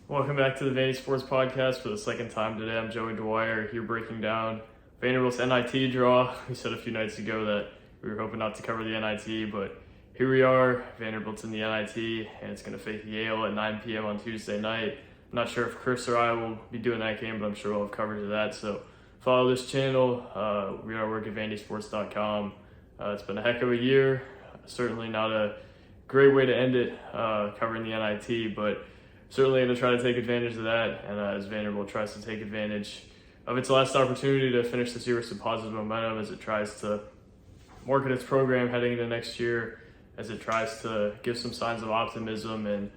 Welcome back to the Vandy Sports Podcast for the second time today. I'm Joey Dwyer here breaking down Vanderbilt's NIT draw. We said a few nights ago that we were hoping not to cover the NIT, but here we are. Vanderbilt's in the NIT, and it's going to face Yale at 9 p.m. on Tuesday night. I'm not sure if Chris or I will be doing that game, but I'm sure we'll have coverage of that. So follow this channel. We are work at vandysports.com. It's been a heck of a year. Certainly not a great way to end it covering the NIT, but certainly going to try to take advantage of that, and as Vanderbilt tries to take advantage of its last opportunity to finish this year with some positive momentum as it tries to market its program heading into next year, as it tries to give some signs of optimism and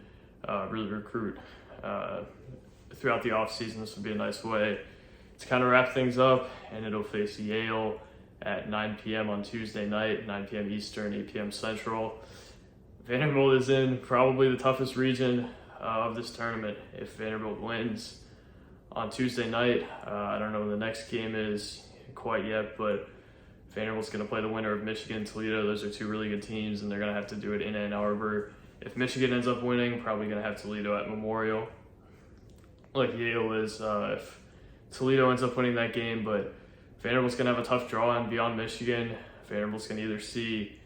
really recruit throughout the offseason. This would be a nice way to kind of wrap things up, and it'll face Yale at 9 p.m. on Tuesday night, 9 p.m. Eastern, 8 p.m. Central. Vanderbilt is in probably the toughest region of this tournament. If Vanderbilt wins on Tuesday night, I don't know when the next game is quite yet, but Vanderbilt's going to play the winner of Michigan and Toledo. Those are two really good teams, and they're going to have to do it in Ann Arbor. If Michigan ends up winning, probably going to have Toledo at Memorial, like Yale is if Toledo ends up winning that game. But Vanderbilt's going to have a tough draw, and beyond Michigan, Vanderbilt's going to either see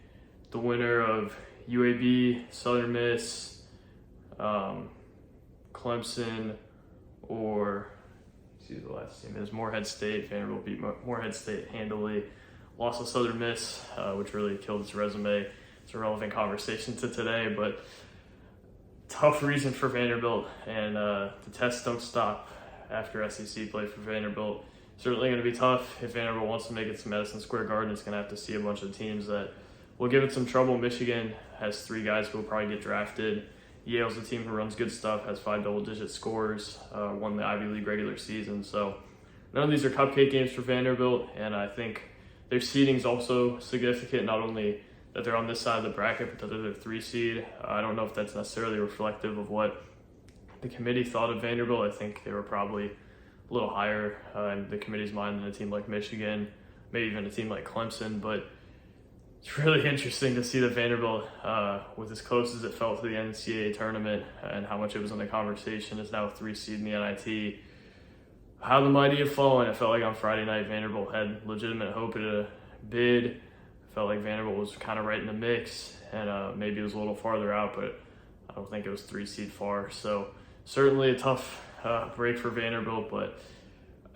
the winner of UAB, Southern Miss, Clemson, or the last team is Morehead State. Vanderbilt beat Morehead State handily. Lost to Southern Miss, which really killed its resume. It's a relevant conversation to today, but tough reason for Vanderbilt, and the tests don't stop after SEC play for Vanderbilt. Certainly going to be tough if Vanderbilt wants to make it to Madison Square Garden. It's going to have to see a bunch of teams that will give it some trouble. Michigan has 3 guys who will probably get drafted. Yale's a team who runs good stuff, has 5 double-digit scores, won the Ivy League regular season. So none of these are cupcake games for Vanderbilt, and I think their seeding is also significant, not only that they're on this side of the bracket, but that they're the 3 seed. I don't know if that's necessarily reflective of what the committee thought of Vanderbilt. I think they were probably a little higher in the committee's mind than a team like Michigan, maybe even a team like Clemson, but it's really interesting to see that Vanderbilt, with as close as it felt to the NCAA tournament and how much it was in the conversation, is now a 3 seed in the NIT. How the mighty have fallen. It felt like on Friday night Vanderbilt had legitimate hope at a bid. It felt like Vanderbilt was kind of right in the mix, and maybe it was a little farther out, but I don't think it was 3 seed far. So certainly a tough break for Vanderbilt, but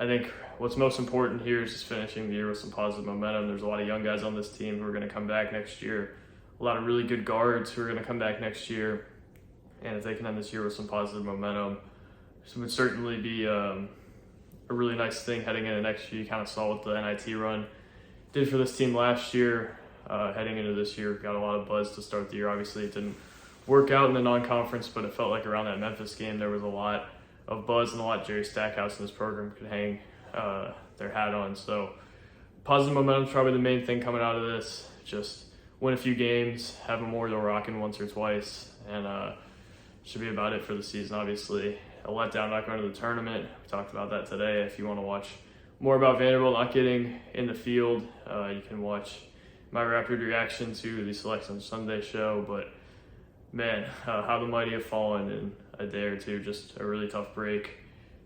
I think what's most important here is just finishing the year with some positive momentum. There's a lot of young guys on this team who are going to come back next year. A lot of really good guards who are going to come back next year. And if they can end this year with some positive momentum, this would certainly be a really nice thing heading into next year. You kind of saw what the NIT run did for this team last year. Heading into this year, got a lot of buzz to start the year. Obviously, it didn't work out in the non-conference, but it felt like around that Memphis game, there was a lot of buzz and a lot Jerry Stackhouse and his program could hang their hat on. So positive momentum is probably the main thing coming out of this. Just win a few games, have Memorial rocking once or twice, and should be about it for the season. Obviously, a letdown not going to the tournament. We talked about that today. If you want to watch more about Vanderbilt not getting in the field, you can watch my rapid reaction to the Selection Sunday show. But man, how the mighty have fallen in a day or two. Just a really tough break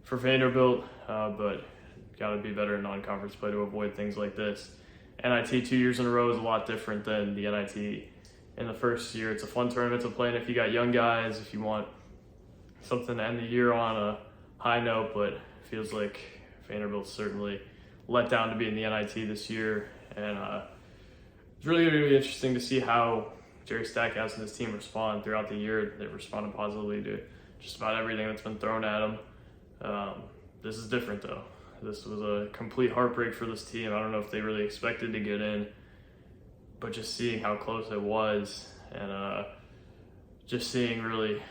for Vanderbilt, but got to be better in non-conference play to avoid things like this. NIT 2 years in a row is a lot different than the NIT in the first year. It's a fun tournament to play in if you got young guys, if you want something to end the year on a high note, but it feels like Vanderbilt's certainly let down to be in the NIT this year, and it's really going to be interesting to see how Jerry Stackhouse and his team respond throughout the year. They've responded positively to just about everything that's been thrown at them. This is different, though. This was a complete heartbreak for this team. I don't know if they really expected to get in, but just seeing how close it was and just seeing really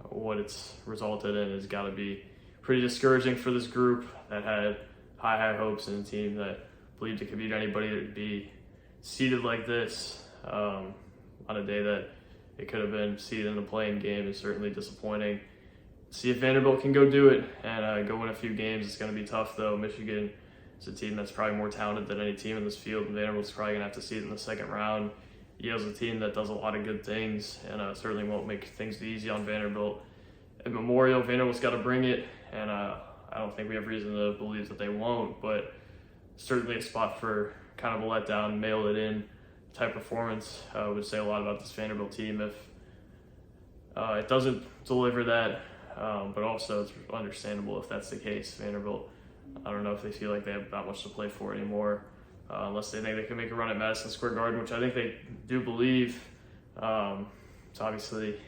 what it's resulted in has got to be pretty discouraging for this group that had high hopes in a team that believed it could beat anybody to be seeded like this on a day that it could have been seeded in a playing game is certainly disappointing. See if Vanderbilt can go do it and go win a few games. It's going to be tough, though. Michigan is a team that's probably more talented than any team in this field, and Vanderbilt's probably going to have to see it in the second round. Yale's a team that does a lot of good things and certainly won't make things easy on Vanderbilt. at Memorial. Vanderbilt's got to bring it, and I don't think we have reason to believe that they won't, but certainly a spot for kind of a letdown, mail it in type performance. Would say a lot about this Vanderbilt team if it doesn't deliver that, but also it's understandable if that's the case. Vanderbilt, I don't know if they feel like they have that much to play for anymore, unless they think they can make a run at Madison Square Garden, which I think they do believe. It's obviously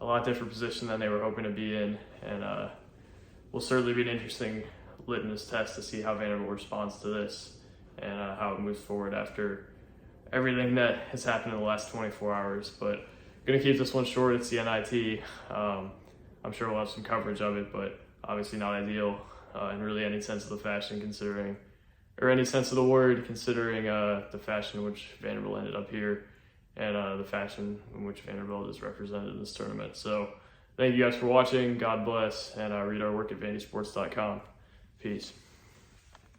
a lot different position than they were hoping to be in, and will certainly be an interesting litmus test to see how Vanderbilt responds to this and how it moves forward after everything that has happened in the last 24 hours. But going to keep this one short. It's the NIT. I'm sure we'll have some coverage of it, but obviously not ideal in really any sense of the fashion, considering, or any sense of the word, considering the fashion in which Vanderbilt ended up here and the fashion in which Vanderbilt is represented in this tournament. So thank you guys for watching. God bless, and read our work at vandysports.com. Peace.